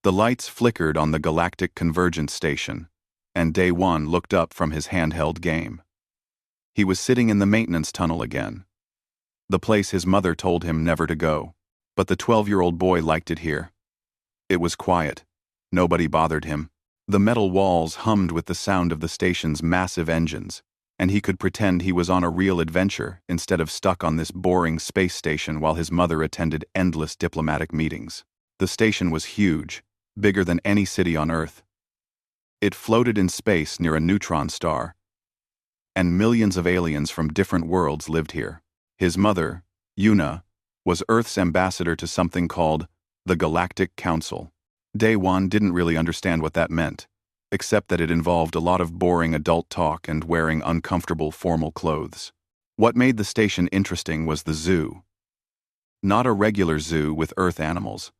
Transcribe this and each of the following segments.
The lights flickered on the Galactic Convergence Station, and Day One looked up from his handheld game. He was sitting in the maintenance tunnel again. The place his mother told him never to go, but the 12-year-old boy liked it here. It was quiet. Nobody bothered him. The metal walls hummed with the sound of the station's massive engines, and he could pretend he was on a real adventure instead of stuck on this boring space station while his mother attended endless diplomatic meetings. The station was huge, bigger than any city on Earth. It floated in space near a neutron star, and millions of aliens from different worlds lived here. His mother, Yuna, was Earth's ambassador to something called the Galactic Council. Day One didn't really understand what that meant, except that it involved a lot of boring adult talk and wearing uncomfortable formal clothes. What made the station interesting was the zoo. Not a regular zoo with Earth animals,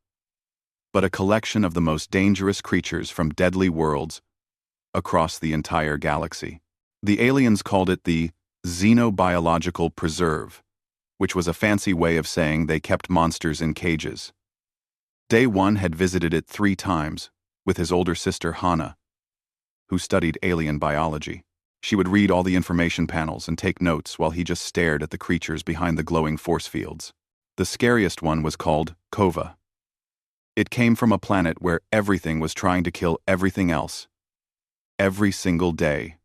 but a collection of the most dangerous creatures from deadly worlds across the entire galaxy. The aliens called it the Xenobiological Preserve, which was a fancy way of saying they kept monsters in cages. Day One had visited it 3 times with his older sister Hana, who studied alien biology. She would read all the information panels and take notes while he just stared at the creatures behind the glowing force fields. The scariest one was called Kova. It came from a planet where everything was trying to kill everything else, every single day,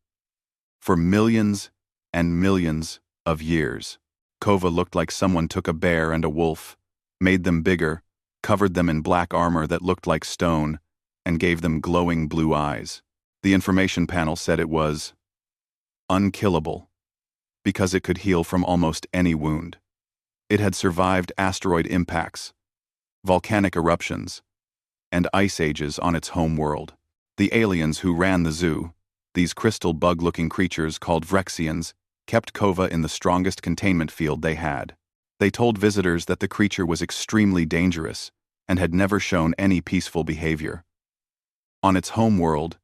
for millions and millions of years. Kova looked like someone took a bear and a wolf, made them bigger, covered them in black armor that looked like stone, and gave them glowing blue eyes. The information panel said it was unkillable, because it could heal from almost any wound. It had survived asteroid impacts, volcanic eruptions, and ice ages on its home world. The aliens who ran the zoo, these crystal bug-looking creatures called Vrexians, kept Kova in the strongest containment field they had. They told visitors that the creature was extremely dangerous and had never shown any peaceful behavior. On its home world,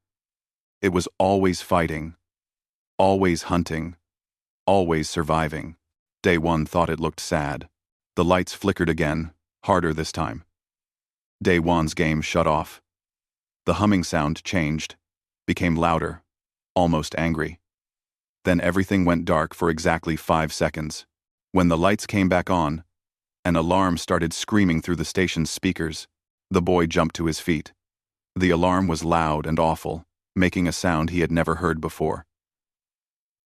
it was always fighting, always hunting, always surviving. Day One thought it looked sad. The lights flickered again, harder this time. Day One's game shut off. The humming sound changed, became louder, almost angry. Then everything went dark for exactly 5 seconds. When the lights came back on, an alarm started screaming through the station's speakers. The boy jumped to his feet. The alarm was loud and awful, making a sound he had never heard before.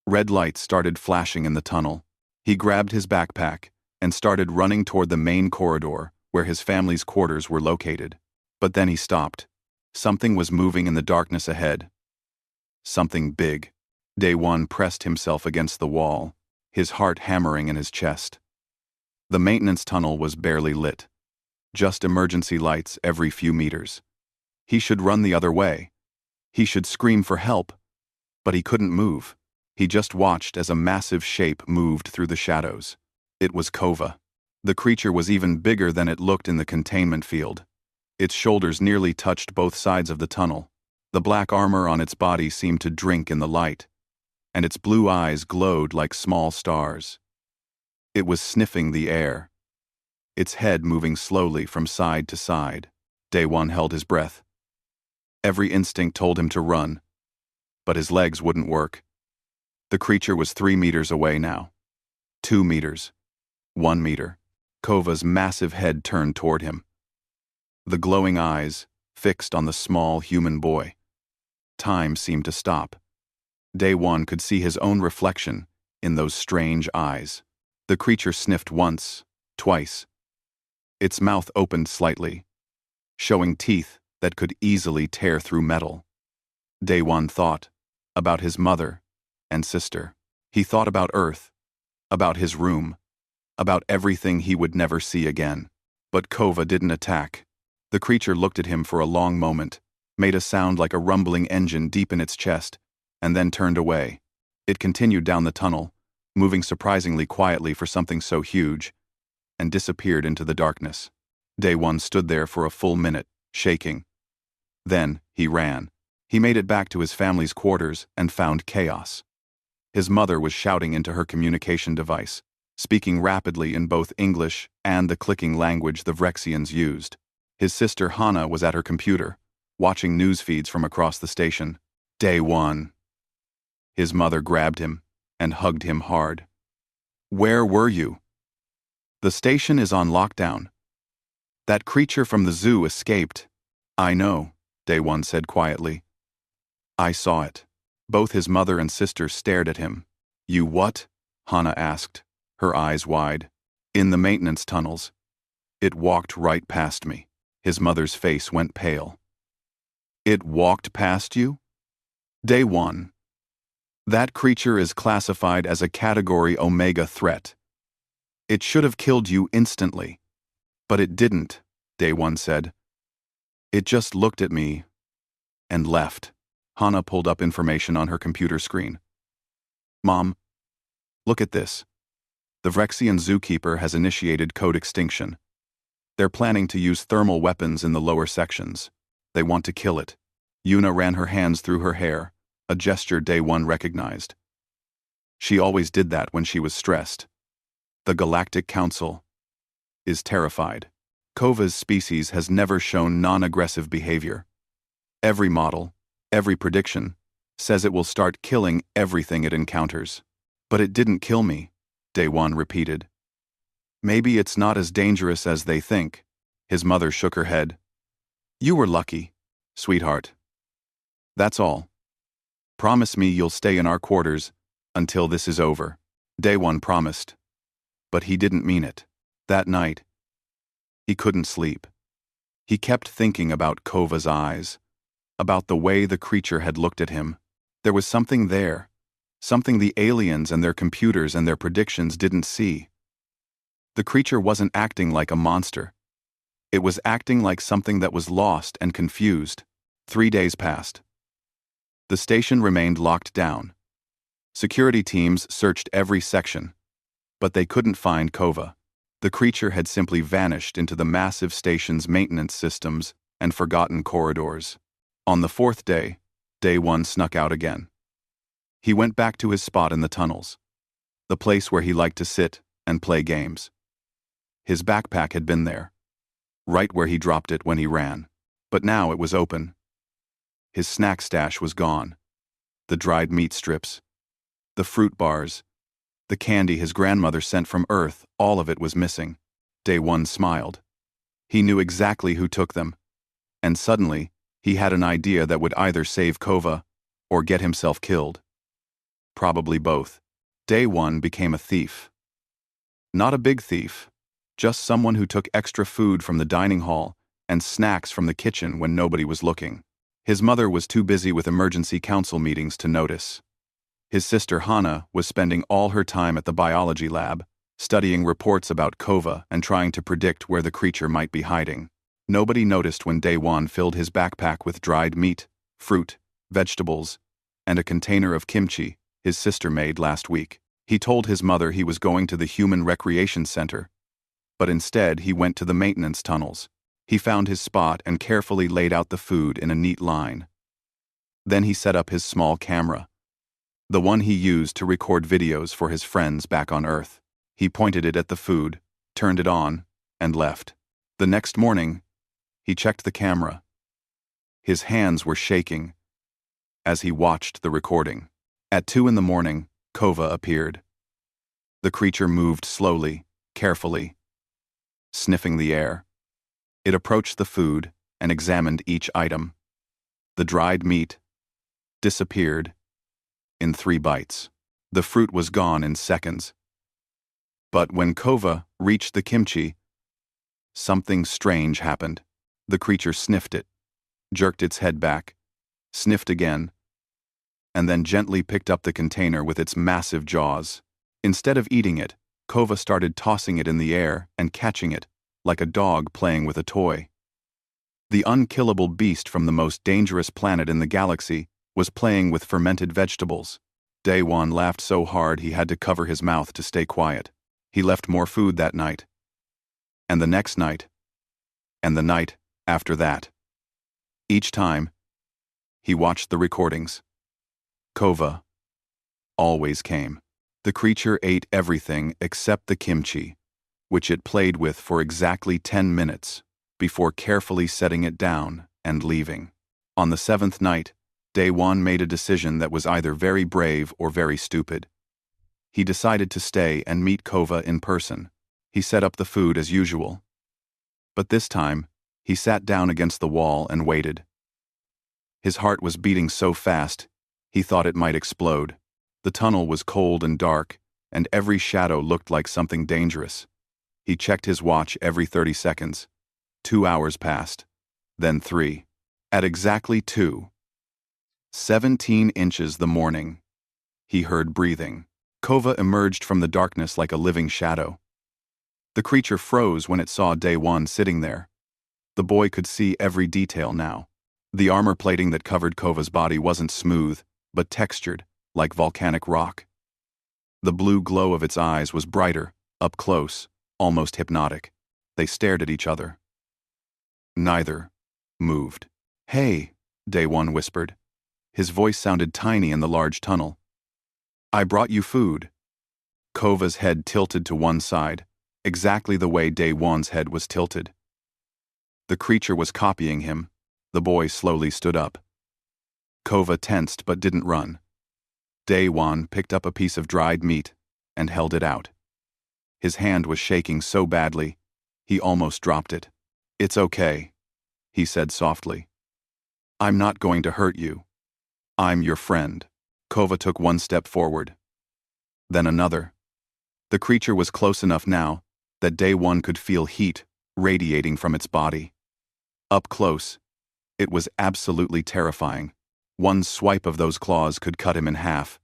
Red lights started flashing in the tunnel. He grabbed his backpack and started running toward the main corridor where his family's quarters were located. But then he stopped. Something was moving in the darkness ahead. Something big. Day One pressed himself against the wall, his heart hammering in his chest. The maintenance tunnel was barely lit. Just emergency lights every few meters. He should run the other way. He should scream for help. But he couldn't move. He just watched as a massive shape moved through the shadows. It was Kova. The creature was even bigger than it looked in the containment field. Its shoulders nearly touched both sides of the tunnel. The black armor on its body seemed to drink in the light, and its blue eyes glowed like small stars. It was sniffing the air, its head moving slowly from side to side. Day One held his breath. Every instinct told him to run, but his legs wouldn't work. The creature was 3 meters away now. 2 meters. 1 meter. Kova's massive head turned toward him. The glowing eyes fixed on the small human boy. Time seemed to stop. Day One could see his own reflection in those strange eyes. The creature sniffed once, twice. Its mouth opened slightly, showing teeth that could easily tear through metal. Day One thought about his mother and sister. He thought about Earth, about his room, about everything he would never see again. But Kova didn't attack. The creature looked at him for a long moment, made a sound like a rumbling engine deep in its chest, and then turned away. It continued down the tunnel, moving surprisingly quietly for something so huge, and disappeared into the darkness. Day One stood there for a full minute, shaking. Then he ran. He made it back to his family's quarters and found chaos. His mother was shouting into her communication device, speaking rapidly in both English and the clicking language the Vrexians used. His sister Hana was at her computer, watching news feeds from across the station. Day 1. His mother grabbed him and hugged him hard. Where were you? The station is on lockdown. That creature from the zoo escaped. I know, Day 1 said quietly. I saw it. Both his mother and sister stared at him. You what? Hana asked, her eyes wide. In the maintenance tunnels. It walked right past me. His mother's face went pale. It walked past you? Day 1. That creature is classified as a Category Omega threat. It should have killed you instantly. But it didn't, Day 1 said. It just looked at me and left. Hana pulled up information on her computer screen. Mom, look at this. The Vrexian zookeeper has initiated code extinction. They're planning to use thermal weapons in the lower sections. They want to kill it. Yuna ran her hands through her hair, a gesture Day 1 recognized. She always did that when she was stressed. The Galactic Council is terrified. Kova's species has never shown non-aggressive behavior. Every model, every prediction, says it will start killing everything it encounters. But it didn't kill me, Day 1 repeated. Maybe it's not as dangerous as they think. His mother shook her head. You were lucky, sweetheart. That's all. Promise me you'll stay in our quarters until this is over. Day 1 promised. But he didn't mean it. That night, he couldn't sleep. He kept thinking about Kova's eyes, about the way the creature had looked at him. There was something there, something the aliens and their computers and their predictions didn't see. The creature wasn't acting like a monster. It was acting like something that was lost and confused. 3 days passed. The station remained locked down. Security teams searched every section, but they couldn't find Kova. The creature had simply vanished into the massive station's maintenance systems and forgotten corridors. On the 4th day, Day 1 snuck out again. He went back to his spot in the tunnels, the place where he liked to sit and play games. His backpack had been there, right where he dropped it when he ran, but now it was open. His snack stash was gone. The dried meat strips, the fruit bars, the candy his grandmother sent from Earth, all of it was missing. Day 1 smiled. He knew exactly who took them, and suddenly, he had an idea that would either save Kova or get himself killed. Probably both. Day 1 became a thief. Not a big thief, just someone who took extra food from the dining hall and snacks from the kitchen when nobody was looking. His mother was too busy with emergency council meetings to notice. His sister Hana was spending all her time at the biology lab, studying reports about Kova and trying to predict where the creature might be hiding. Nobody noticed when Day 1 filled his backpack with dried meat, fruit, vegetables, and a container of kimchi his sister made last week. He told his mother he was going to the Human Recreation Center, but instead he went to the maintenance tunnels. He found his spot and carefully laid out the food in a neat line. Then he set up his small camera, the one he used to record videos for his friends back on Earth. He pointed it at the food, turned it on, and left. The next morning, he checked the camera. His hands were shaking as he watched the recording. At 2 in the morning, Kova appeared. The creature moved slowly, carefully, sniffing the air. It approached the food and examined each item. The dried meat disappeared in 3 bites. The fruit was gone in seconds. But when Kova reached the kimchi, something strange happened. The creature sniffed it, jerked its head back, sniffed again, and then gently picked up the container with its massive jaws. Instead of eating it, Kova started tossing it in the air and catching it, like a dog playing with a toy. The unkillable beast from the most dangerous planet in the galaxy was playing with fermented vegetables. Day 1 laughed so hard he had to cover his mouth to stay quiet. He left more food that night, and the next night, and the night after that. Each time, he watched the recordings. Kova always came. The creature ate everything except the kimchi, which it played with for exactly 10 minutes. before carefully setting it down and leaving. On the seventh night, Day One made a decision that was either very brave or very stupid. He decided to stay and meet Kova in person. He set up the food as usual. But this time, he sat down against the wall and waited. His heart was beating so fast, he thought it might explode. The tunnel was cold and dark, and every shadow looked like something dangerous. He checked his watch every 30 seconds. 2 hours passed. Then 3. At exactly 2:17 the morning, he heard breathing. Kova emerged from the darkness like a living shadow. The creature froze when it saw Day One sitting there. The boy could see every detail now. The armor plating that covered Kova's body wasn't smooth, but textured, like volcanic rock. The blue glow of its eyes was brighter, up close, almost hypnotic. They stared at each other. Neither moved. "Hey," Day One whispered. His voice sounded tiny in the large tunnel. "I brought you food." Kova's head tilted to one side, exactly the way Day One's head was tilted. The creature was copying him. The boy slowly stood up. Kova tensed but didn't run. Day One picked up a piece of dried meat and held it out. His hand was shaking so badly, he almost dropped it. "It's okay," he said softly. "I'm not going to hurt you. I'm your friend." Kova took one step forward. Then another. The creature was close enough now that Day One could feel heat radiating from its body. Up close, it was absolutely terrifying. One swipe of those claws could cut him in half.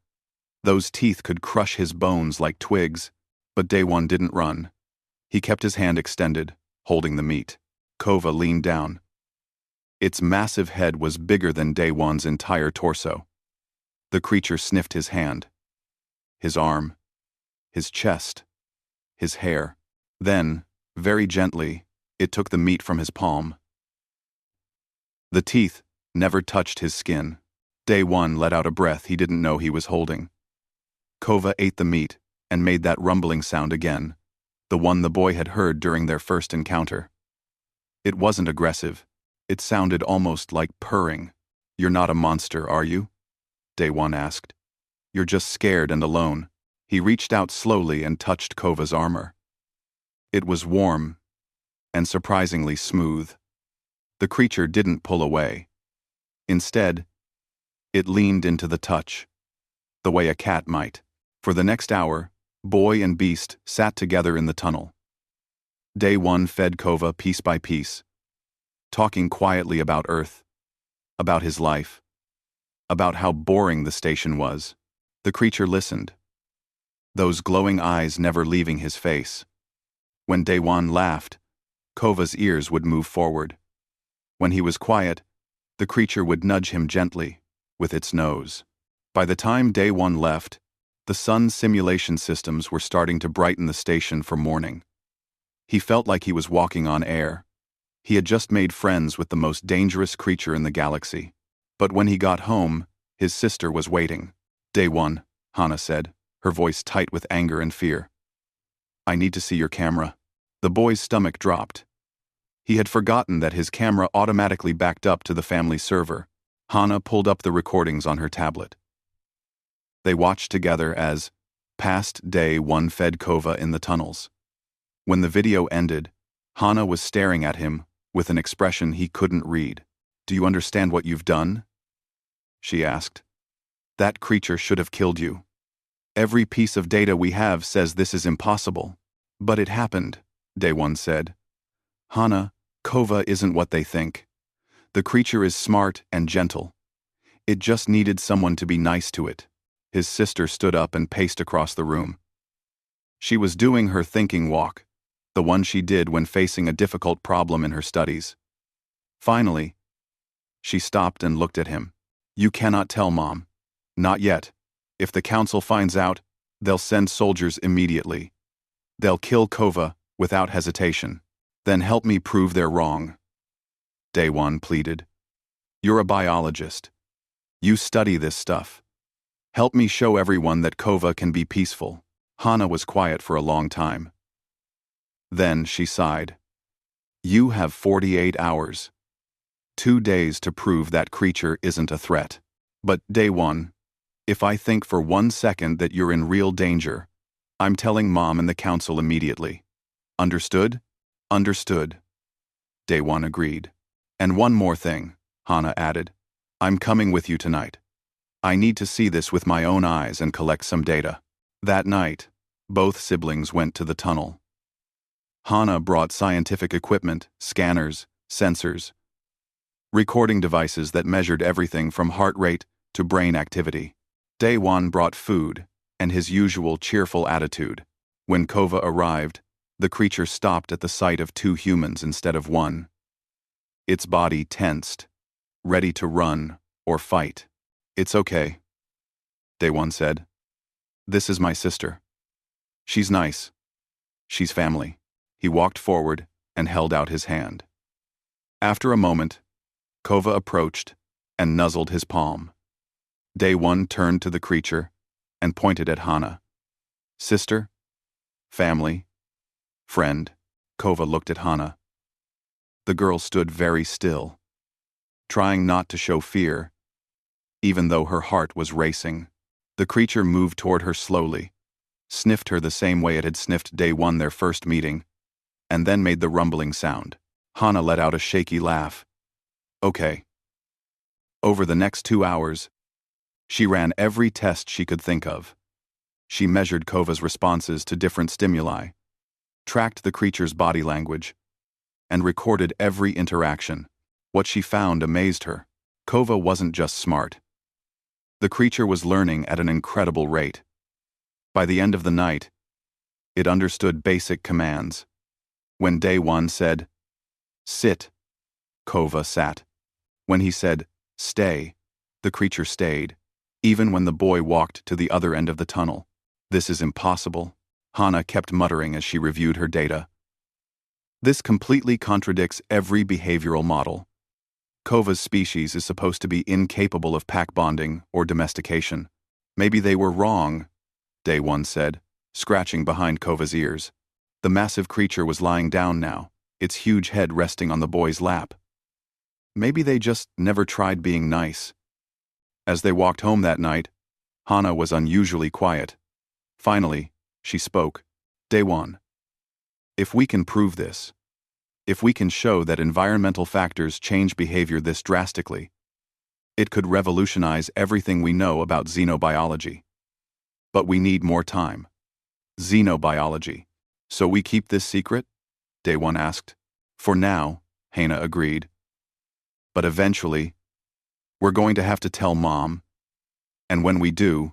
Those teeth could crush his bones like twigs, but Day One didn't run. He kept his hand extended, holding the meat. Kova leaned down. Its massive head was bigger than Day One's entire torso. The creature sniffed his hand, his arm, his chest, his hair. Then, very gently, it took the meat from his palm. The teeth never touched his skin. Day One let out a breath he didn't know he was holding. Kova ate the meat and made that rumbling sound again, the one the boy had heard during their first encounter. It wasn't aggressive. It sounded almost like purring. "You're not a monster, are you?" Day One asked. "You're just scared and alone." He reached out slowly and touched Kova's armor. It was warm and surprisingly smooth. The creature didn't pull away. Instead, it leaned into the touch, the way a cat might. For the next hour, boy and beast sat together in the tunnel. Day One fed Kova piece by piece, talking quietly about Earth, about his life, about how boring the station was. The creature listened, those glowing eyes never leaving his face. When Day One laughed, Kova's ears would move forward. When he was quiet, the creature would nudge him gently with its nose. By the time Day One left, the sun's simulation systems were starting to brighten the station for morning. He felt like he was walking on air. He had just made friends with the most dangerous creature in the galaxy. But when he got home, his sister was waiting. "Day One," Hana said, her voice tight with anger and fear. "I need to see your camera." The boy's stomach dropped. He had forgotten that his camera automatically backed up to the family server. Hana pulled up the recordings on her tablet. They watched together as, past Day One fed Kova in the tunnels. When the video ended, Hana was staring at him with an expression he couldn't read. "Do you understand what you've done?" she asked. "That creature should have killed you. Every piece of data we have says this is impossible." "But it happened," Day One said. "Hana, Kova isn't what they think. The creature is smart and gentle. It just needed someone to be nice to it." His sister stood up and paced across the room. She was doing her thinking walk, the one she did when facing a difficult problem in her studies. Finally, she stopped and looked at him. "You cannot tell, Mom. Not yet. If the council finds out, they'll send soldiers immediately. They'll kill Kova without hesitation. Then help me prove they're wrong." Day One pleaded. "You're a biologist. You study this stuff. Help me show everyone that Kova can be peaceful." Hana was quiet for a long time. Then she sighed. You have 48 hours. 2 days to prove that creature isn't a threat. But day 1, if I think for 1 second that you're in real danger, I'm telling Mom and the council immediately. Understood? Understood. Day 1 agreed. And one more thing, Hana added. I'm coming with you tonight. I need to see this with my own eyes and collect some data. That night, both siblings went to the tunnel. Hana brought scientific equipment, scanners, sensors, recording devices that measured everything from heart rate to brain activity. Day 1 brought food and his usual cheerful attitude. When Kova arrived, the creature stopped at the sight of 2 humans instead of 1. Its body tensed, ready to run or fight. It's okay, Day 1 said. This is my sister. She's nice. She's family. He walked forward and held out his hand. After a moment, Kova approached and nuzzled his palm. Day 1 turned to the creature and pointed at Hana. Sister? Family? Friend? Kova looked at Hana. The girl stood very still, trying not to show fear, even though her heart was racing. The creature moved toward her slowly, sniffed her the same way it had sniffed Day 1 their first meeting, and then made the rumbling sound. Hana let out a shaky laugh. Okay. Over the next 2 hours, she ran every test she could think of. She measured Kova's responses to different stimuli, tracked the creature's body language, and recorded every interaction. What she found amazed her. Kova wasn't just smart. The creature was learning at an incredible rate. By the end of the night, it understood basic commands. When Day 1 said, "Sit," Kova sat. When he said, "Stay," the creature stayed, even when the boy walked to the other end of the tunnel. This is impossible, Hana kept muttering as she reviewed her data. This completely contradicts every behavioral model. Kova's species is supposed to be incapable of pack bonding or domestication. Maybe they were wrong, Day 1 said, scratching behind Kova's ears. The massive creature was lying down now, its huge head resting on the boy's lap. Maybe they just never tried being nice. As they walked home that night, Hana was unusually quiet. Finally, she spoke. Day 1. If we can prove this, if we can show that environmental factors change behavior this drastically, it could revolutionize everything we know about xenobiology. But we need more time. Xenobiology. So we keep this secret? Day 1 asked. For now, Hana agreed. But eventually, we're going to have to tell Mom. And when we do,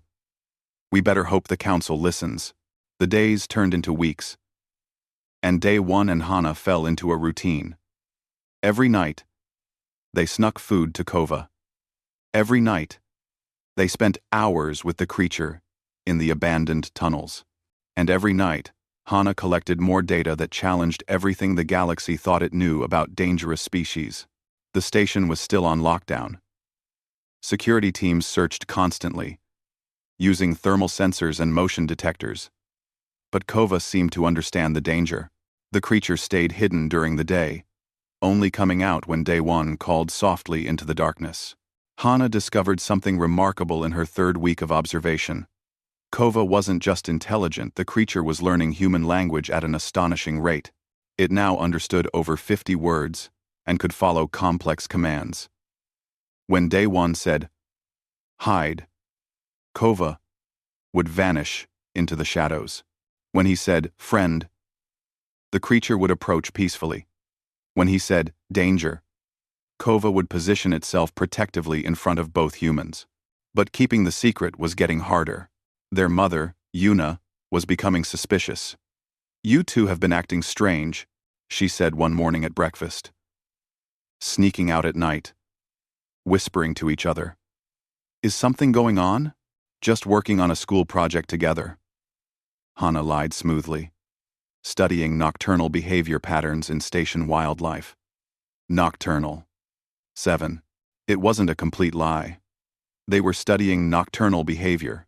we better hope the council listens. The days turned into weeks, and Day 1 and Hana fell into a routine. Every night, they snuck food to Kova. Every night, they spent hours with the creature in the abandoned tunnels. And every night, Hana collected more data that challenged everything the galaxy thought it knew about dangerous species. The station was still on lockdown. Security teams searched constantly, using thermal sensors and motion detectors. But Kova seemed to understand the danger. The creature stayed hidden during the day, only coming out when Day 1 called softly into the darkness. Hana discovered something remarkable in her 3rd week of observation. Kova wasn't just intelligent, the creature was learning human language at an astonishing rate. It now understood over 50 words and could follow complex commands. When Day 1 said, "Hide," Kova would vanish into the shadows. When he said, "Friend," the creature would approach peacefully. When he said, "Danger," Kova would position itself protectively in front of both humans. But keeping the secret was getting harder. Their mother, Yuna, was becoming suspicious. "You two have been acting strange," she said one morning at breakfast. "Sneaking out at night, whispering to each other. Is something going on? Just working on a school project together." Hana lied smoothly, studying nocturnal behavior patterns in station wildlife. Nocturnal. 7. It wasn't a complete lie. They were studying nocturnal behavior,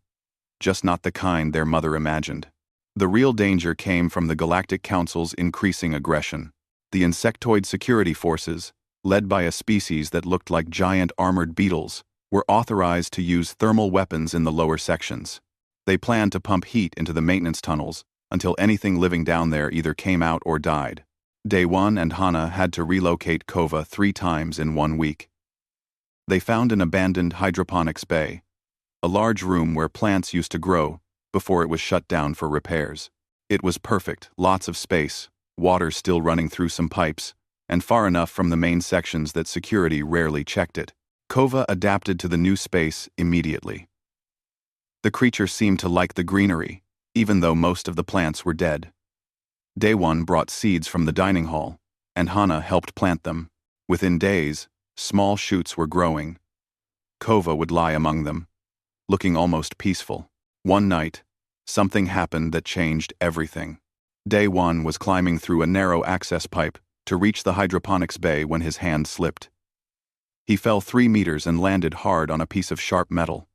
just not the kind their mother imagined. The real danger came from the Galactic Council's increasing aggression. The insectoid security forces, led by a species that looked like giant armored beetles, were authorized to use thermal weapons in the lower sections. They planned to pump heat into the maintenance tunnels until anything living down there either came out or died. Day 1 and Hana had to relocate Kova 3 times in 1 week. They found an abandoned hydroponics bay, a large room where plants used to grow before it was shut down for repairs. It was perfect, lots of space, water still running through some pipes, and far enough from the main sections that security rarely checked it. Kova adapted to the new space immediately. The creature seemed to like the greenery, even though most of the plants were dead. Day 1 brought seeds from the dining hall, and Hana helped plant them. Within days, small shoots were growing. Kova would lie among them, looking almost peaceful. One night, something happened that changed everything. Day 1 was climbing through a narrow access pipe to reach the hydroponics bay when his hand slipped. He fell 3 meters and landed hard on a piece of sharp metal.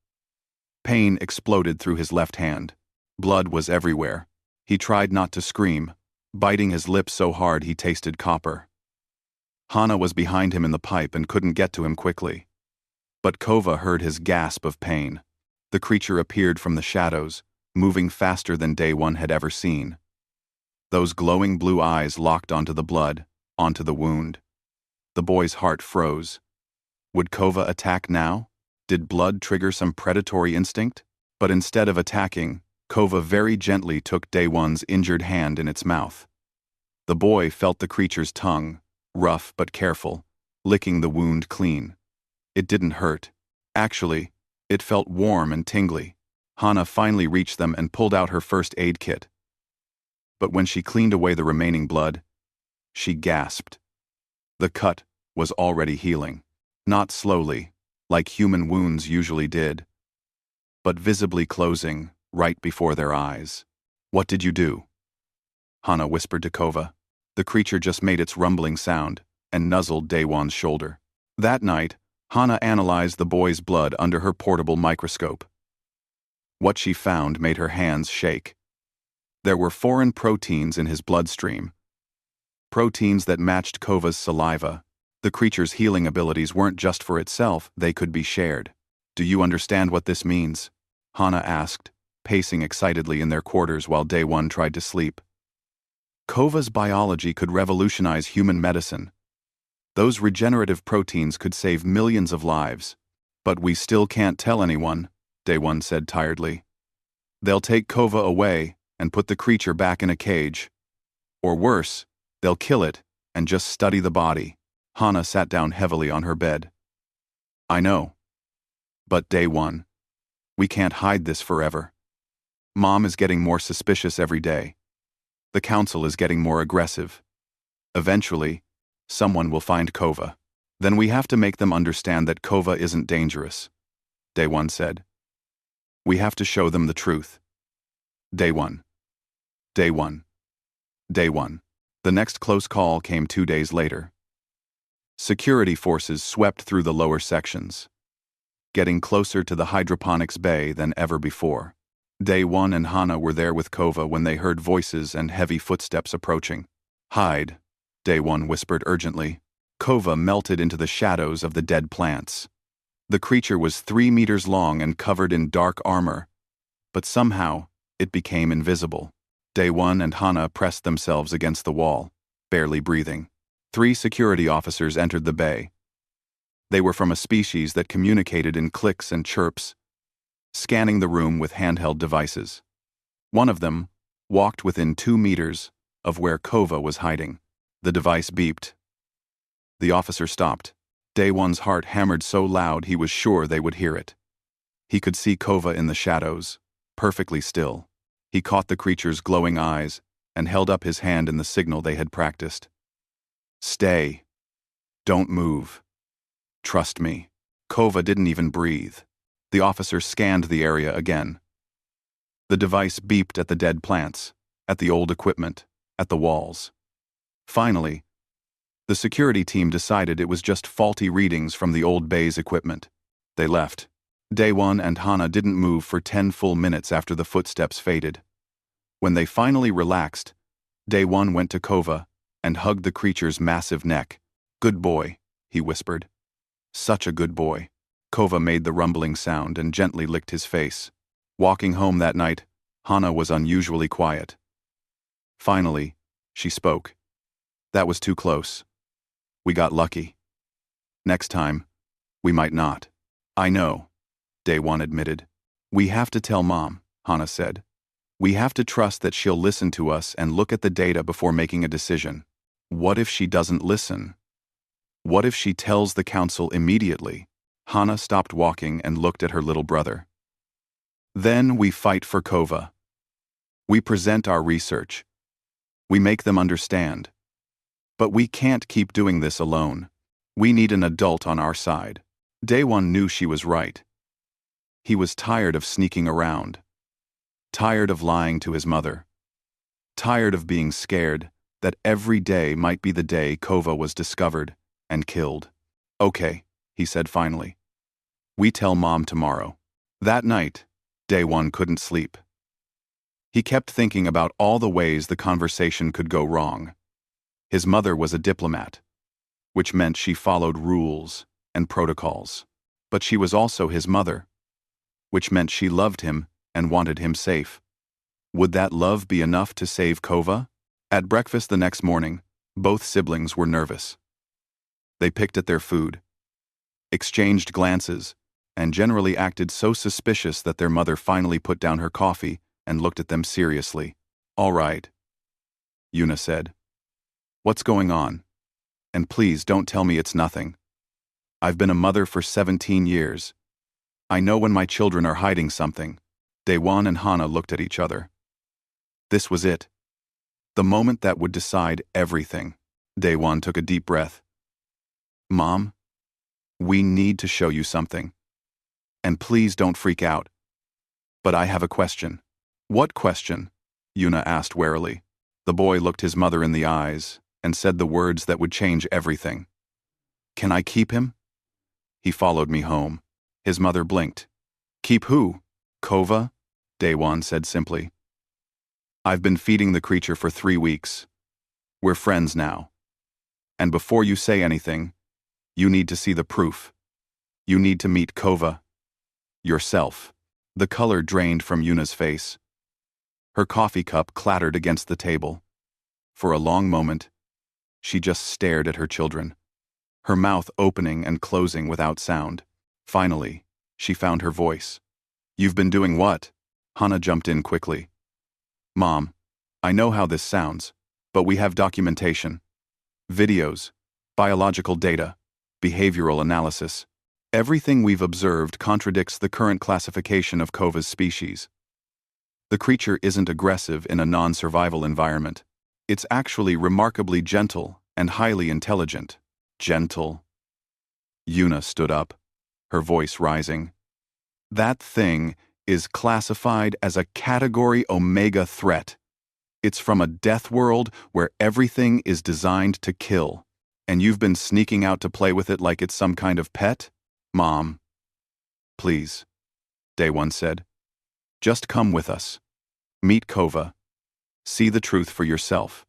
Pain exploded through his left hand. Blood was everywhere. He tried not to scream, biting his lips so hard he tasted copper. Hana was behind him in the pipe and couldn't get to him quickly. But Kova heard his gasp of pain. The creature appeared from the shadows, moving faster than Day 1 had ever seen. Those glowing blue eyes locked onto the blood, onto the wound. The boy's heart froze. Would Kova attack now? Did blood trigger some predatory instinct? But instead of attacking, Kova very gently took Day 1's injured hand in its mouth. The boy felt the creature's tongue, rough but careful, licking the wound clean. It didn't hurt. Actually, it felt warm and tingly. Hana finally reached them and pulled out her first aid kit. But when she cleaned away the remaining blood, she gasped. The cut was already healing. Not slowly, like human wounds usually did, but visibly closing right before their eyes. "What did you do?" Hana whispered to Kova. The creature just made its rumbling sound and nuzzled Day 1's shoulder. That night, Hana analyzed the boy's blood under her portable microscope. What she found made her hands shake. There were foreign proteins in his bloodstream, proteins that matched Kova's saliva. The creature's healing abilities weren't just for itself, they could be shared. "Do you understand what this means?" Hana asked, pacing excitedly in their quarters while Day 1 tried to sleep. Kova's biology could revolutionize human medicine. Those regenerative proteins could save millions of lives. "But we still can't tell anyone," Day 1 said tiredly. "They'll take Kova away and put the creature back in a cage. Or worse, they'll kill it and just study the body." Hana sat down heavily on her bed. "I know. But Day 1, we can't hide this forever. Mom is getting more suspicious every day. The council is getting more aggressive. Eventually, someone will find Kova. Then we have to make them understand that Kova isn't dangerous," Day 1 said. "We have to show them the truth." Day 1. Day 1. Day 1. The next close call came 2 days later. Security forces swept through the lower sections, getting closer to the hydroponics bay than ever before. Day 1 and Hana were there with Kova when they heard voices and heavy footsteps approaching. "Hide," Day 1 whispered urgently. Kova melted into the shadows of the dead plants. The creature was 3 meters long and covered in dark armor, but somehow it became invisible. Day 1 and Hana pressed themselves against the wall, barely breathing. 3 security officers entered the bay. They were from a species that communicated in clicks and chirps, scanning the room with handheld devices. One of them walked within 2 meters of where Kova was hiding. The device beeped. The officer stopped. Day 1's heart hammered so loud he was sure they would hear it. He could see Kova in the shadows, perfectly still. He caught the creature's glowing eyes and held up his hand in the signal they had practiced. "Stay. Don't move. Trust me." Kova didn't even breathe. The officer scanned the area again. The device beeped at the dead plants, at the old equipment, at the walls. Finally, the security team decided it was just faulty readings from the old bay's equipment. They left. Day 1 and Hana didn't move for 10 full minutes after the footsteps faded. When they finally relaxed, Day 1 went to Kova and hugged the creature's massive neck. "Good boy," he whispered. "Such a good boy." Kova made the rumbling sound and gently licked his face. Walking home that night, Hana was unusually quiet. Finally, she spoke. "That was too close. We got lucky. Next time, we might not." "I know," Day One admitted. "We have to tell Mom," Hana said. "We have to trust that she'll listen to us and look at the data before making a decision. What if she doesn't listen? What if she tells the council immediately?" Hana stopped walking and looked at her little brother. "Then we fight for Kova. We present our research. We make them understand. But we can't keep doing this alone. We need an adult on our side." Day One knew she was right. He was tired of sneaking around. Tired of lying to his mother. Tired of being scared that every day might be the day Kova was discovered and killed. "Okay," he said finally. "We tell Mom tomorrow." That night, Day One couldn't sleep. He kept thinking about all the ways the conversation could go wrong. His mother was a diplomat, which meant she followed rules and protocols. But she was also his mother, which meant she loved him and wanted him safe. Would that love be enough to save Kova? At breakfast the next morning, both siblings were nervous. They picked at their food, exchanged glances, and generally acted so suspicious that their mother finally put down her coffee and looked at them seriously. "All right," Yuna said. "What's going on? And please don't tell me it's nothing. I've been a mother for 17 years. I know when my children are hiding something." Daewon and Hana looked at each other. This was it. The moment that would decide everything. Daewon took a deep breath. "Mom, we need to show you something. And please don't freak out. But I have a question." "What question?" Yuna asked warily. The boy looked his mother in the eyes and said the words that would change everything. "Can I keep him?" "He followed me home." His mother blinked. "Keep who?" "Kova," Daewon said simply. "I've been feeding the creature for 3 weeks. We're friends now. And before you say anything, you need to see the proof. You need to meet Kova yourself." The color drained from Yuna's face. Her coffee cup clattered against the table. For a long moment, she just stared at her children, her mouth opening and closing without sound. Finally, she found her voice. "You've been doing what?" Hana jumped in quickly. "Mom, I know how this sounds, but we have documentation. Videos, biological data, behavioral analysis. Everything we've observed contradicts the current classification of Kova's species. The creature isn't aggressive in a non-survival environment. It's actually remarkably gentle and highly intelligent." "Gentle?" Yuna stood up, her voice rising. "That thing is classified as a Category Omega threat. It's from a death world where everything is designed to kill. And you've been sneaking out to play with it like it's some kind of pet?" "Mom, please," Daewon said. "Just come with us. Meet Kova. See the truth for yourself.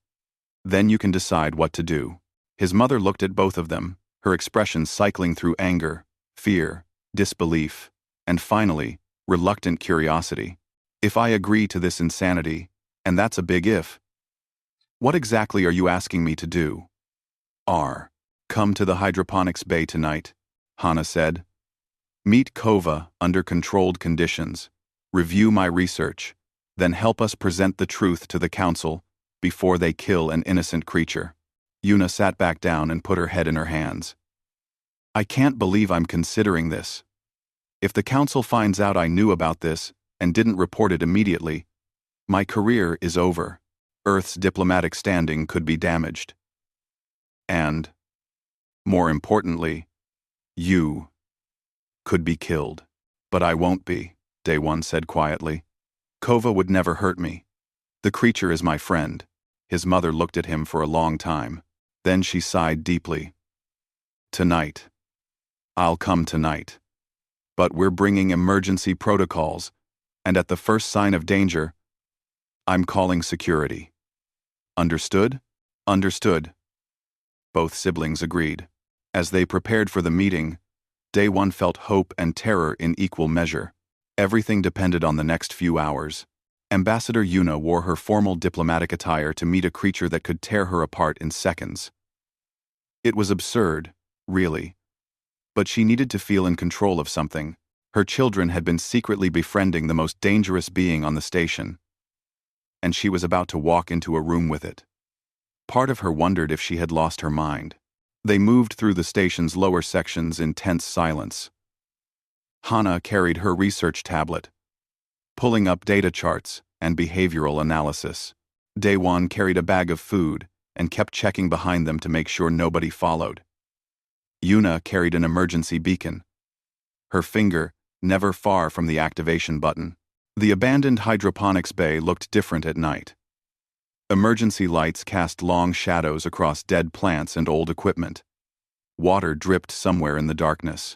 Then you can decide what to do." His mother looked at both of them, her expression cycling through anger, fear, disbelief, and finally, reluctant curiosity. "If I agree to this insanity, and that's a big if, what exactly are you asking me to do?" "Come to the hydroponics bay tonight," Hana said. "Meet Kova under controlled conditions, review my research, then help us present the truth to the council before they kill an innocent creature." Yuna sat back down and put her head in her hands. "I can't believe I'm considering this. If the council finds out I knew about this and didn't report it immediately, my career is over. Earth's diplomatic standing could be damaged. And, more importantly, you could be killed." "But I won't be," Daewon said quietly. "Kova would never hurt me. The creature is my friend." His mother looked at him for a long time. Then she sighed deeply. "Tonight. I'll come tonight. But we're bringing emergency protocols, and at the first sign of danger, I'm calling security. Understood?" Understood. Both siblings agreed. As they prepared for the meeting, Day One felt hope and terror in equal measure. Everything depended on the next few hours. Ambassador Yuna wore her formal diplomatic attire to meet a creature that could tear her apart in seconds. It was absurd, really. But she needed to feel in control of something. Her children had been secretly befriending the most dangerous being on the station, and she was about to walk into a room with it. Part of her wondered if she had lost her mind. They moved through the station's lower sections in tense silence. Hana carried her research tablet, pulling up data charts and behavioral analysis. Daewon carried a bag of food and kept checking behind them to make sure nobody followed. Yuna carried an emergency beacon, her finger never far from the activation button. The abandoned hydroponics bay looked different at night. Emergency lights cast long shadows across dead plants and old equipment. Water dripped somewhere in the darkness.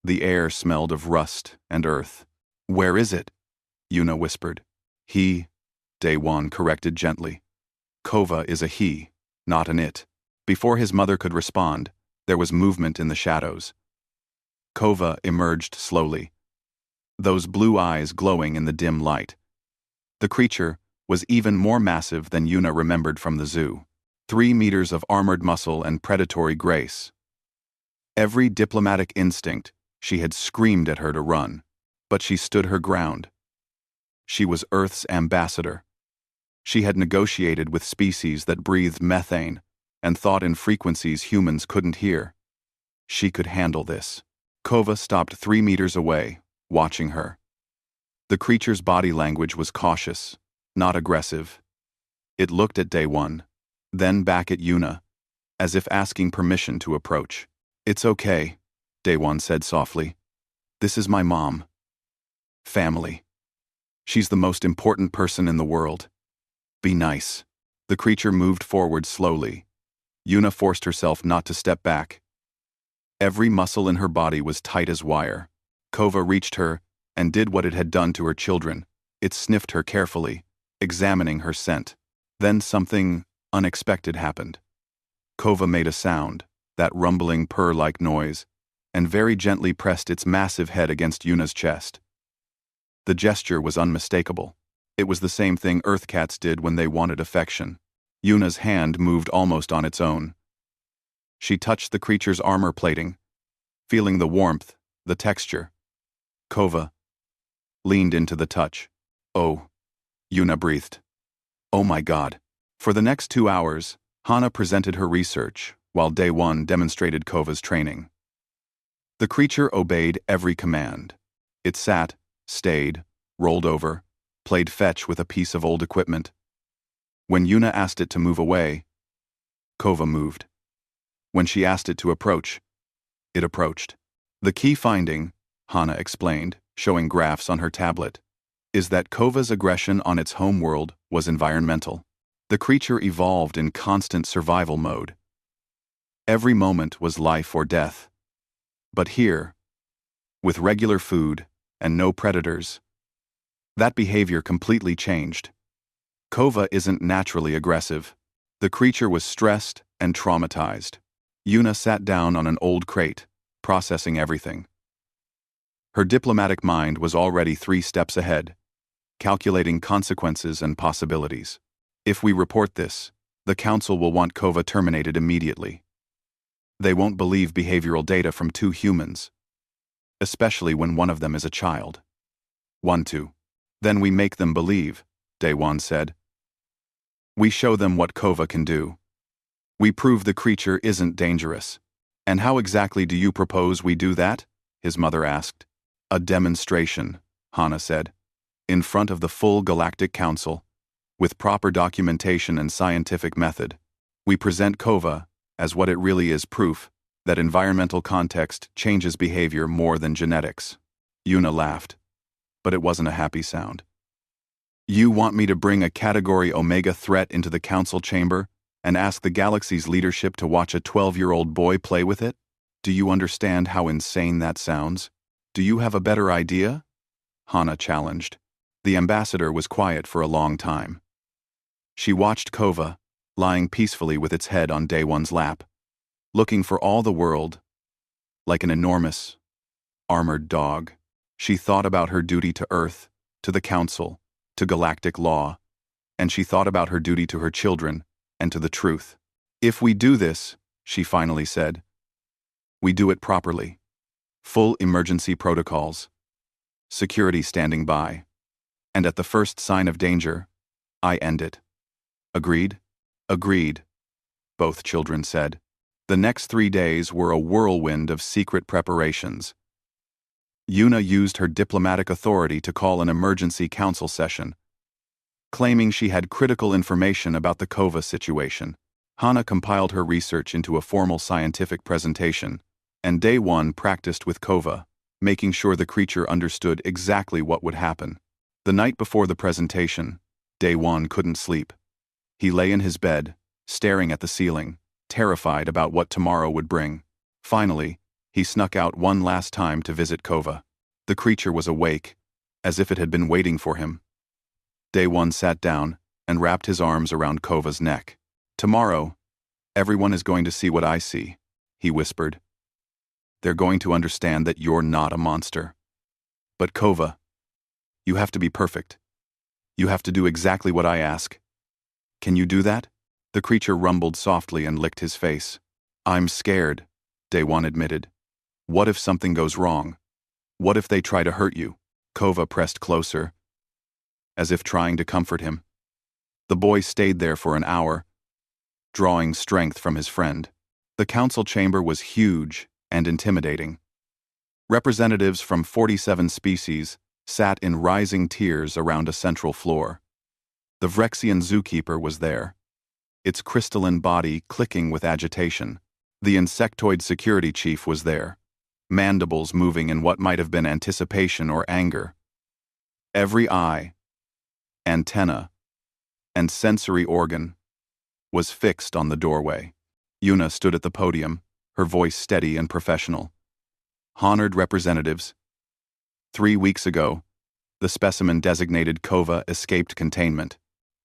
The air smelled of rust and earth. "Where is it?" Yuna whispered. Daewon corrected gently. Kova is a he, not an it. Before his mother could respond, there was movement in the shadows. Kova emerged slowly, those blue eyes glowing in the dim light. The creature was even more massive than Yuna remembered from the zoo. 3 meters of armored muscle and predatory grace. Every diplomatic instinct, she had screamed at her to run, but she stood her ground. She was Earth's ambassador. She had negotiated with species that breathed methane and thought in frequencies humans couldn't hear. She could handle this. Kova stopped 3 meters away, watching her. The creature's body language was cautious, not aggressive. It looked at Daewon, then back at Yuna, as if asking permission to approach. "It's okay," Daewon said softly. "This is my mom. Family. She's the most important person in the world. Be nice." The creature moved forward slowly. Yuna forced herself not to step back. Every muscle in her body was tight as wire. Kova reached her and did what it had done to her children. It sniffed her carefully, examining her scent. Then something unexpected happened. Kova made a sound, that rumbling purr-like noise, and very gently pressed its massive head against Yuna's chest. The gesture was unmistakable. It was the same thing Earth cats did when they wanted affection. Yuna's hand moved almost on its own. She touched the creature's armor plating, feeling the warmth, the texture. Kova leaned into the touch. "Oh," Yuna breathed. "Oh my God." For the next 2 hours, Hana presented her research, while Daewon demonstrated Kova's training. The creature obeyed every command. It sat, stayed, rolled over, played fetch with a piece of old equipment. When Yuna asked it to move away, Kova moved. When she asked it to approach, it approached. The key finding, Hana explained, showing graphs on her tablet, is that Kova's aggression on its homeworld was environmental. The creature evolved in constant survival mode. Every moment was life or death. But here, with regular food and no predators, that behavior completely changed. Kova isn't naturally aggressive. The creature was stressed and traumatized. Yuna sat down on an old crate, processing everything. Her diplomatic mind was already 3 steps ahead, calculating consequences and possibilities. If we report this, the council will want Kova terminated immediately. They won't believe behavioral data from 2 humans, especially when one of them is a child. 1-2. Then we make them believe, Daewon said. We show them what Kova can do. We prove the creature isn't dangerous. And how exactly do you propose we do that? His mother asked. A demonstration, Hana said, in front of the full Galactic Council, with proper documentation and scientific method. We present Kova as what it really is, proof that environmental context changes behavior more than genetics. Yuna laughed, but it wasn't a happy sound. You want me to bring a Category Omega threat into the council chamber and ask the galaxy's leadership to watch a 12-year-old boy play with it? Do you understand how insane that sounds? Do you have a better idea? Hana challenged. The ambassador was quiet for a long time. She watched Kova, lying peacefully with its head on Day One's lap, looking for all the world like an enormous, armored dog. She thought about her duty to Earth, to the Council, to galactic law, and she thought about her duty to her children and to the truth. If we do this, she finally said, we do it properly. Full emergency protocols, security standing by, and at the first sign of danger, I end it. Agreed? Agreed, both children said. The next 3 days were a whirlwind of secret preparations. Yuna used her diplomatic authority to call an emergency council session, claiming she had critical information about the Kova situation. Hana compiled her research into a formal scientific presentation, and Day One practiced with Kova, making sure the creature understood exactly what would happen. The night before the presentation, Day One couldn't sleep. He lay in his bed, staring at the ceiling, terrified about what tomorrow would bring. Finally, he snuck out one last time to visit Kova. The creature was awake, as if it had been waiting for him. Day One sat down and wrapped his arms around Kova's neck. Tomorrow, everyone is going to see what I see, he whispered. They're going to understand that you're not a monster. But Kova, you have to be perfect. You have to do exactly what I ask. Can you do that? The creature rumbled softly and licked his face. I'm scared, Day One admitted. What if something goes wrong? What if they try to hurt you? Kova pressed closer, as if trying to comfort him. The boy stayed there for an hour, drawing strength from his friend. The council chamber was huge and intimidating. Representatives from 47 species sat in rising tiers around a central floor. The Vrexian zookeeper was there, its crystalline body clicking with agitation. The insectoid security chief was there, mandibles moving in what might have been anticipation or anger. Every eye, antenna, and sensory organ was fixed on the doorway. Yuna stood at the podium, her voice steady and professional. Honored representatives, 3 weeks ago, the specimen designated Kova escaped containment.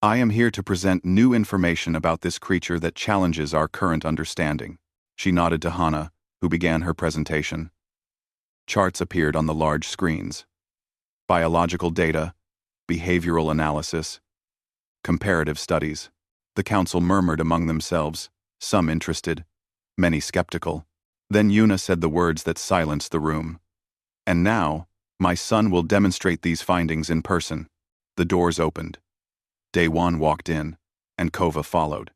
I am here to present new information about this creature that challenges our current understanding. She nodded to Hana, who began her presentation. Charts appeared on the large screens. Biological data, behavioral analysis, comparative studies. The council murmured among themselves, some interested, many skeptical. Then Yuna said the words that silenced the room. And now, my son will demonstrate these findings in person. The doors opened. Day One walked in, and Kova followed.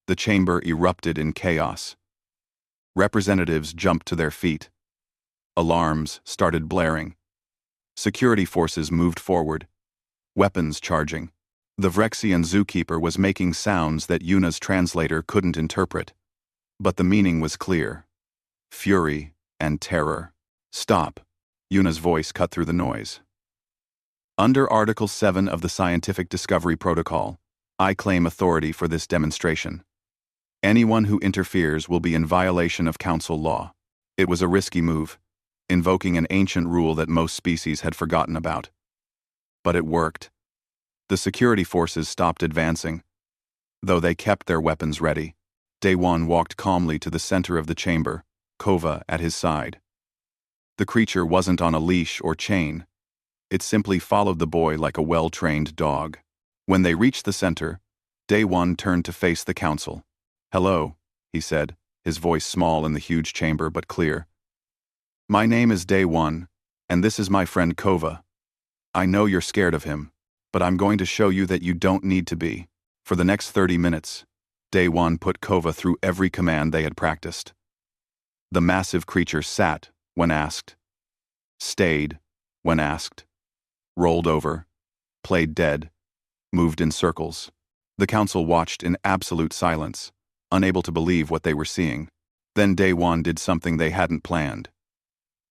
The chamber erupted in chaos. Representatives jumped to their feet. Alarms started blaring. Security forces moved forward, weapons charging. The Vrexian zookeeper was making sounds that Yuna's translator couldn't interpret. But the meaning was clear. Fury and terror. Stop. Yuna's voice cut through the noise. Under Article 7 of the Scientific Discovery Protocol, I claim authority for this demonstration. Anyone who interferes will be in violation of council law. It was a risky move, invoking an ancient rule that most species had forgotten about. But it worked. The security forces stopped advancing, though they kept their weapons ready. Day One walked calmly to the center of the chamber, Kova at his side. The creature wasn't on a leash or chain. It simply followed the boy like a well-trained dog. When they reached the center, Day One turned to face the council. Hello, he said, his voice small in the huge chamber but clear. My name is Day One, and this is my friend Kova. I know you're scared of him, but I'm going to show you that you don't need to be. For the next 30 minutes, Day One put Kova through every command they had practiced. The massive creature sat when asked, stayed when asked, rolled over, played dead, moved in circles. The council watched in absolute silence, unable to believe what they were seeing. Then Day One did something they hadn't planned.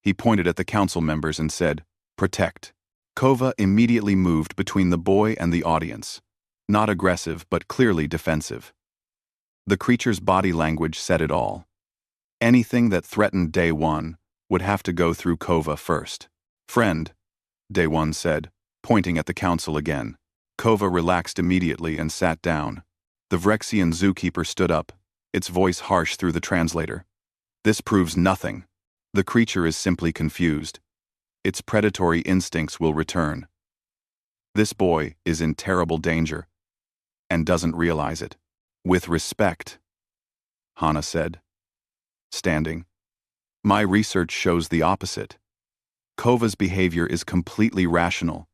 He pointed at the council members and said, "Protect." Kova immediately moved between the boy and the audience, not aggressive but clearly defensive. The creature's body language said it all. Anything that threatened Day One would have to go through Kova first. Friend, Day One said, pointing at the council again. Kova relaxed immediately and sat down. The Vrexian zookeeper stood up, its voice harsh through the translator. This proves nothing. The creature is simply confused. Its predatory instincts will return. This boy is in terrible danger and doesn't realize it. With respect, Hana said, standing. My research shows the opposite. Kova's behavior is completely rational,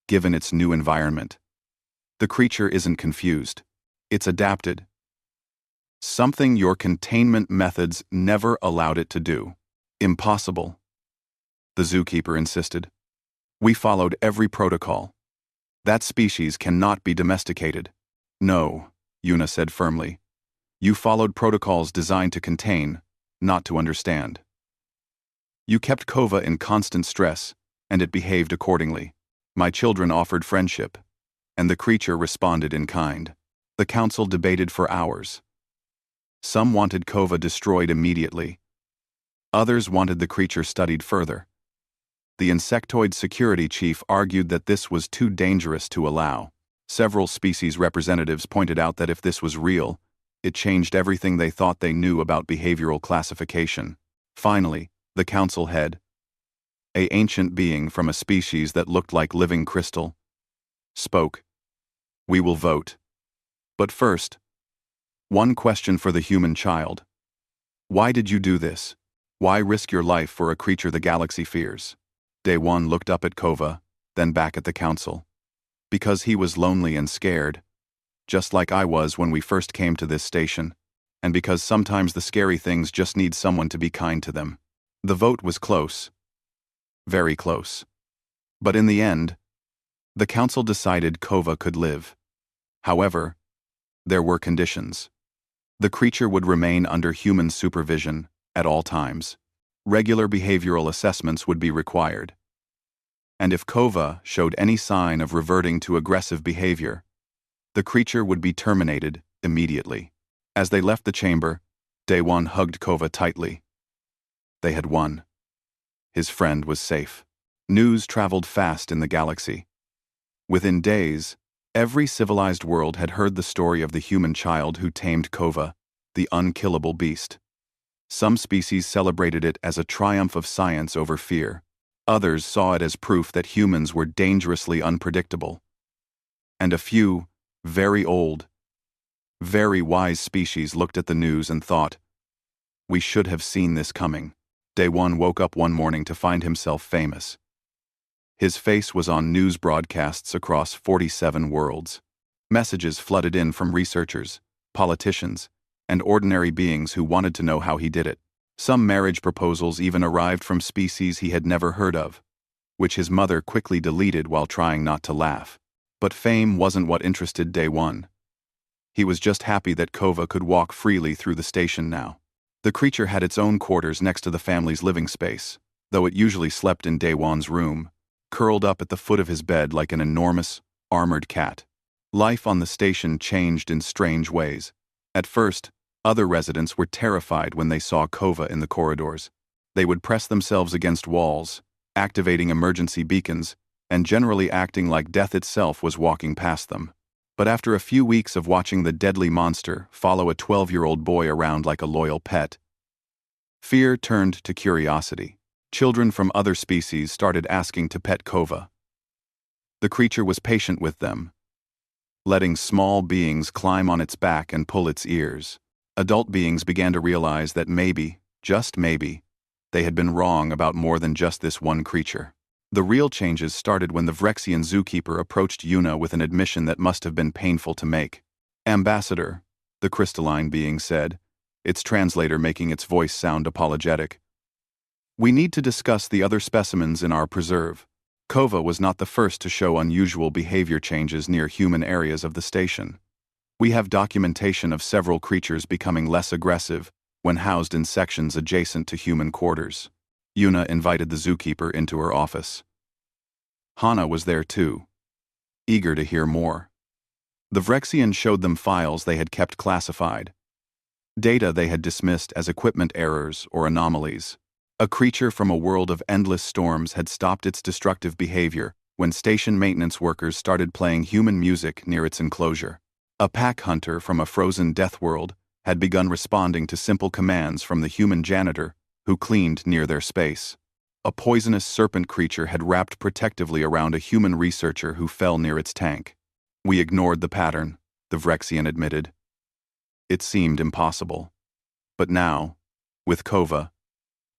given its new environment. The creature isn't confused. It's adapted. Something your containment methods never allowed it to do. Impossible. The zookeeper insisted. We followed every protocol. That species cannot be domesticated. No, Yuna said firmly. You followed protocols designed to contain, not to understand. You kept Kova in constant stress, and it behaved accordingly. My children offered friendship, and the creature responded in kind. The council debated for hours. Some wanted Kova destroyed immediately. Others wanted the creature studied further. The insectoid security chief argued that this was too dangerous to allow. Several species representatives pointed out that if this was real, it changed everything they thought they knew about behavioral classification. Finally, the council head, an ancient being from a species that looked like living crystal, spoke. We will vote. But first, one question for the human child. Why did you do this? Why risk your life for a creature the galaxy fears? Day One looked up at Kova, then back at the council. Because he was lonely and scared, just like I was when we first came to this station, and because sometimes the scary things just need someone to be kind to them. The vote was close. Very close. But in the end, the council decided Kova could live. However, there were conditions. The creature would remain under human supervision at all times. Regular behavioral assessments would be required. And if Kova showed any sign of reverting to aggressive behavior, the creature would be terminated immediately. As they left the chamber, Day One hugged Kova tightly. They had won. His friend was safe. News traveled fast in the galaxy. Within days, every civilized world had heard the story of the human child who tamed Kova, the unkillable beast. Some species celebrated it as a triumph of science over fear. Others saw it as proof that humans were dangerously unpredictable. And a few, very old, very wise species looked at the news and thought, we should have seen this coming. Day One woke up one morning to find himself famous. His face was on news broadcasts across 47 worlds. Messages flooded in from researchers, politicians, and ordinary beings who wanted to know how he did it. Some marriage proposals even arrived from species he had never heard of, which his mother quickly deleted while trying not to laugh. But fame wasn't what interested Day One. He was just happy that Kova could walk freely through the station now. The creature had its own quarters next to the family's living space, though it usually slept in Day One's room, curled up at the foot of his bed like an enormous, armored cat. Life on the station changed in strange ways. At first, other residents were terrified when they saw Kova in the corridors. They would press themselves against walls, activating emergency beacons, and generally acting like death itself was walking past them. But after a few weeks of watching the deadly monster follow a 12-year-old boy around like a loyal pet, fear turned to curiosity. Children from other species started asking to pet Kova. The creature was patient with them, letting small beings climb on its back and pull its ears. Adult beings began to realize that maybe, just maybe, they had been wrong about more than just this one creature. The real changes started when the Vrexian zookeeper approached Yuna with an admission that must have been painful to make. Ambassador, the crystalline being said, its translator making its voice sound apologetic. We need to discuss the other specimens in our preserve. Kova was not the first to show unusual behavior changes near human areas of the station. We have documentation of several creatures becoming less aggressive when housed in sections adjacent to human quarters. Yuna invited the zookeeper into her office. Hana was there too, eager to hear more. The Vrexian showed them files they had kept classified, data they had dismissed as equipment errors or anomalies. A creature from a world of endless storms had stopped its destructive behavior when station maintenance workers started playing human music near its enclosure. A pack hunter from a frozen death world had begun responding to simple commands from the human janitor who cleaned near their space. A poisonous serpent creature had wrapped protectively around a human researcher who fell near its tank. We ignored the pattern, the Vrexian admitted. It seemed impossible. But now, with Kova,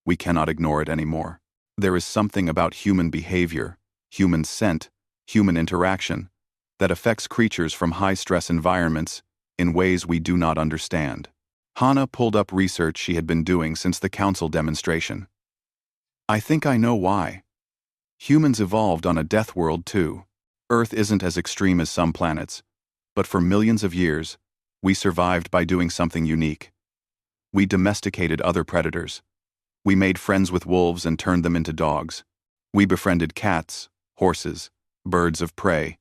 we cannot ignore it anymore. There is something about human behavior, human scent, human interaction, that affects creatures from high-stress environments in ways we do not understand. Hana pulled up research she had been doing since the council demonstration. I think I know why. Humans evolved on a death world too. Earth isn't as extreme as some planets, but for millions of years, we survived by doing something unique. We domesticated other predators. We made friends with wolves and turned them into dogs. We befriended cats, horses, birds of prey.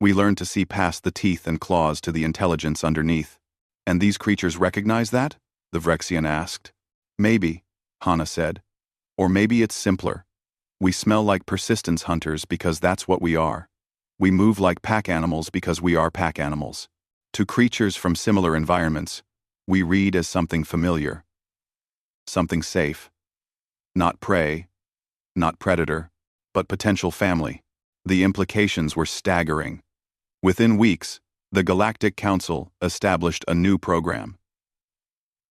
We learned to see past the teeth and claws to the intelligence underneath. And these creatures recognize that? The Vrexian asked. Maybe, Hana said. Or maybe it's simpler. We smell like persistence hunters because that's what we are. We move like pack animals because we are pack animals. To creatures from similar environments, we read as something familiar. Something safe. Not prey, not predator, but potential family. The implications were staggering. Within weeks, the Galactic Council established a new program.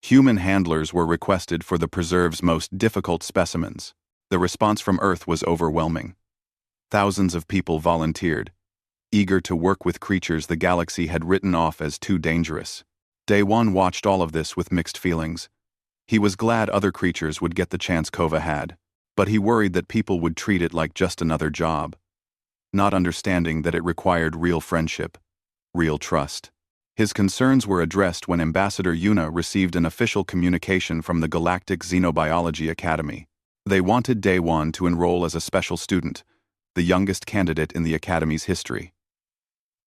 Human handlers were requested for the preserve's most difficult specimens. The response from Earth was overwhelming. Thousands of people volunteered, eager to work with creatures the galaxy had written off as too dangerous. Day One watched all of this with mixed feelings. He was glad other creatures would get the chance Kova had, but he worried that people would treat it like just another job, not understanding that it required real friendship, real trust. His concerns were addressed when Ambassador Yuna received an official communication from the Galactic Xenobiology Academy. They wanted Day One to enroll as a special student, the youngest candidate in the Academy's history.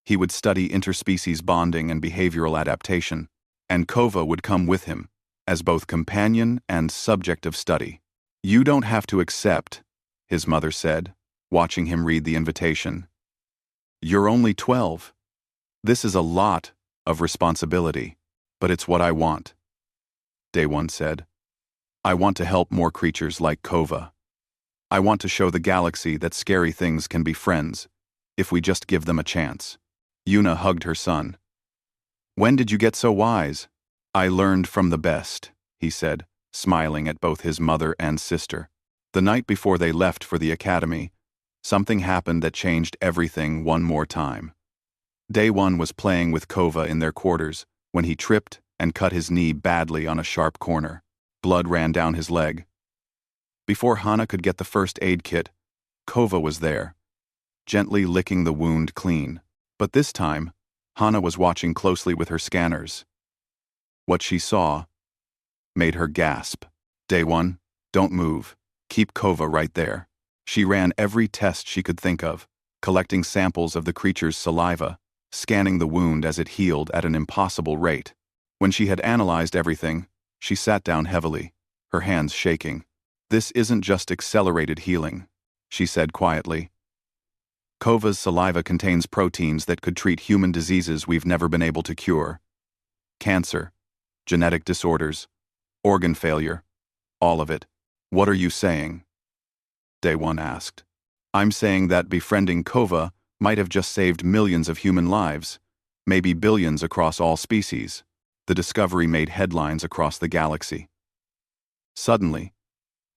He would study interspecies bonding and behavioral adaptation, and Kova would come with him, as both companion and subject of study. You don't have to accept, his mother said, watching him read the invitation. You're only 12. This is a lot of responsibility, but it's what I want. Day One said. I want to help more creatures like Kova. I want to show the galaxy that scary things can be friends, if we just give them a chance. Yuna hugged her son. When did you get so wise? I learned from the best, he said, smiling at both his mother and sister. The night before they left for the academy, something happened that changed everything one more time. Day One was playing with Kova in their quarters when he tripped and cut his knee badly on a sharp corner. Blood ran down his leg. Before Hana could get the first aid kit, Kova was there, gently licking the wound clean. But this time, Hana was watching closely with her scanners. What she saw made her gasp. Day One, don't move. Keep Kova right there. She ran every test she could think of, collecting samples of the creature's saliva, scanning the wound as it healed at an impossible rate. When she had analyzed everything, she sat down heavily, her hands shaking. This isn't just accelerated healing, she said quietly. Kova's saliva contains proteins that could treat human diseases we've never been able to cure. Cancer, genetic disorders, organ failure, all of it. What are you saying? Day One asked. I'm saying that befriending Kova might have just saved millions of human lives, maybe billions across all species. The discovery made headlines across the galaxy. Suddenly,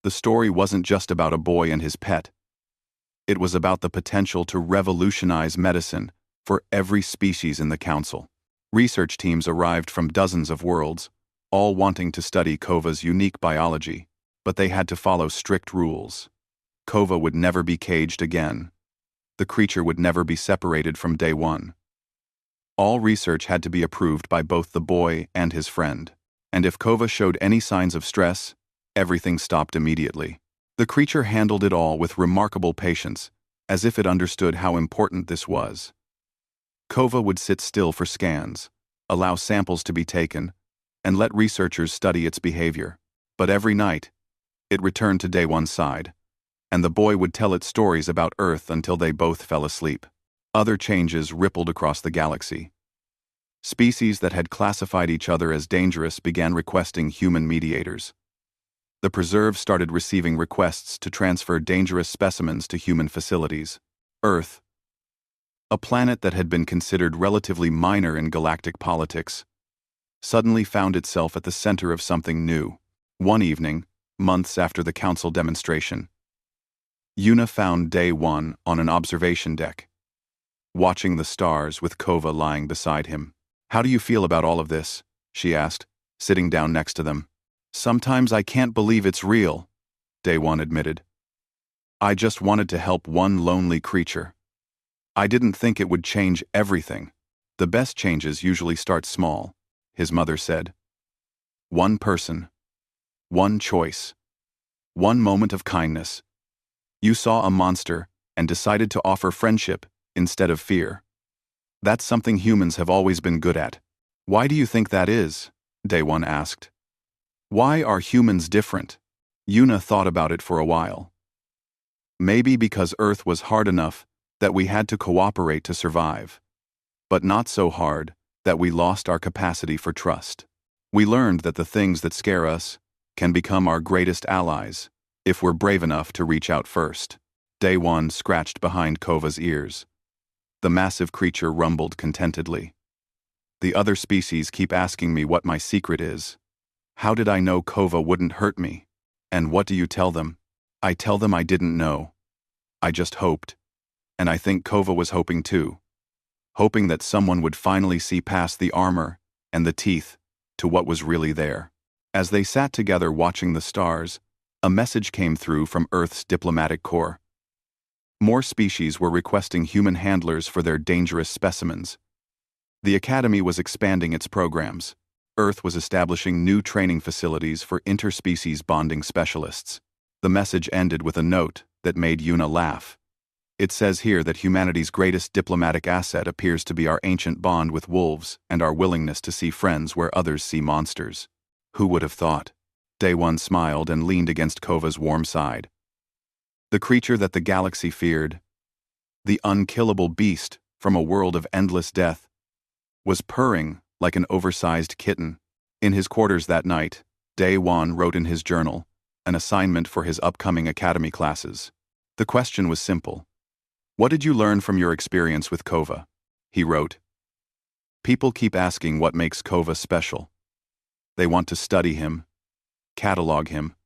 the story wasn't just about a boy and his pet. It was about the potential to revolutionize medicine for every species in the Council. Research teams arrived from dozens of worlds, all wanting to study Kova's unique biology, but they had to follow strict rules. Kova would never be caged again. The creature would never be separated from Day One. All research had to be approved by both the boy and his friend, and if Kova showed any signs of stress, everything stopped immediately. The creature handled it all with remarkable patience, as if it understood how important this was. Kova would sit still for scans, allow samples to be taken, and let researchers study its behavior. But every night, it returned to Day One's side, and the boy would tell it stories about Earth until they both fell asleep. Other changes rippled across the galaxy. Species that had classified each other as dangerous began requesting human mediators. The preserve started receiving requests to transfer dangerous specimens to human facilities. Earth, a planet that had been considered relatively minor in galactic politics, suddenly found itself at the center of something new. One evening, months after the Council demonstration, Yuna found Day One on an observation deck, watching the stars with Kova lying beside him. "How do you feel about all of this?" she asked, sitting down next to them. "Sometimes I can't believe it's real," Day One admitted. "I just wanted to help one lonely creature. I didn't think it would change everything. The best changes usually start small," his mother said. "One person. One choice. One moment of kindness. You saw a monster and decided to offer friendship instead of fear. That's something humans have always been good at." "Why do you think that is?" Day One asked. "Why are humans different?" Yuna thought about it for a while. "Maybe because Earth was hard enough that we had to cooperate to survive, but not so hard that we lost our capacity for trust. We learned that the things that scare us can become our greatest allies if we're brave enough to reach out first." Day One scratched behind Kova's ears. The massive creature rumbled contentedly. "The other species keep asking me what my secret is. How did I know Kova wouldn't hurt me? And what do you tell them?" "I tell them I didn't know. I just hoped. And I think Kova was hoping too. Hoping that someone would finally see past the armor and the teeth to what was really there." As they sat together watching the stars, a message came through from Earth's diplomatic corps. More species were requesting human handlers for their dangerous specimens. The Academy was expanding its programs. Earth was establishing new training facilities for interspecies bonding specialists. The message ended with a note that made Yuna laugh. "It says here that humanity's greatest diplomatic asset appears to be our ancient bond with wolves and our willingness to see friends where others see monsters. Who would have thought?" Day One smiled and leaned against Kova's warm side. The creature that the galaxy feared, the unkillable beast from a world of endless death, was purring like an oversized kitten. In his quarters that night, Day One wrote in his journal an assignment for his upcoming academy classes. The question was simple. "What did you learn from your experience with Kova?" He wrote. "People keep asking what makes Kova special. They want to study him, catalog him,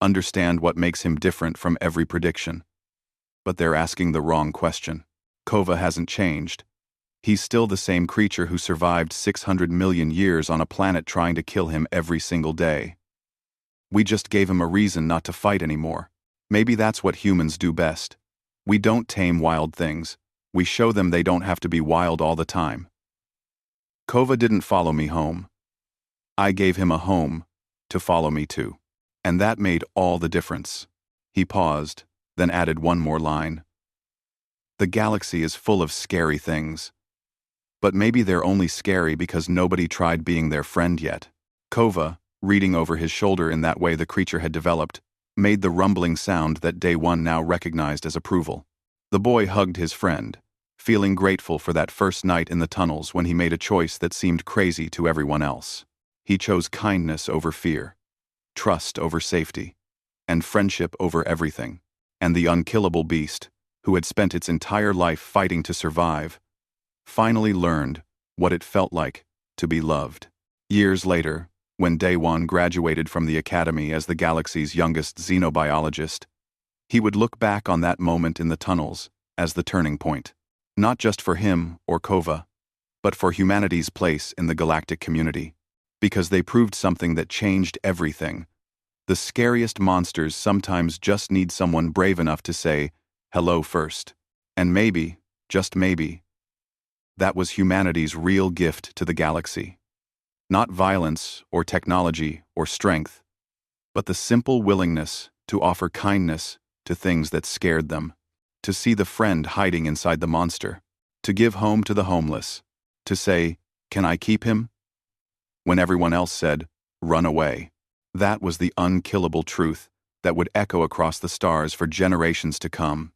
understand what makes him different from every prediction. But they're asking the wrong question. Kova hasn't changed. He's still the same creature who survived 600 million years on a planet trying to kill him every single day. We just gave him a reason not to fight anymore. Maybe that's what humans do best. We don't tame wild things. We show them they don't have to be wild all the time. Kova didn't follow me home. I gave him a home to follow me to. And that made all the difference." He paused, then added one more line. "The galaxy is full of scary things. But maybe they're only scary because nobody tried being their friend yet." Kova, reading over his shoulder in that way the creature had developed, made the rumbling sound that Day One now recognized as approval. The boy hugged his friend, feeling grateful for that first night in the tunnels when he made a choice that seemed crazy to everyone else. He chose kindness over fear, trust over safety, and friendship over everything. And the unkillable beast, who had spent its entire life fighting to survive, finally learned what it felt like to be loved. Years later, when Day One graduated from the Academy as the galaxy's youngest xenobiologist, he would look back on that moment in the tunnels as the turning point. Not just for him or Kova, but for humanity's place in the galactic community. Because they proved something that changed everything. The scariest monsters sometimes just need someone brave enough to say hello first. And maybe, just maybe, that was humanity's real gift to the galaxy. Not violence or technology or strength, but the simple willingness to offer kindness to things that scared them. To see the friend hiding inside the monster. To give home to the homeless. To say, "Can I keep him?" when everyone else said, "Run away." That was the unkillable truth that would echo across the stars for generations to come.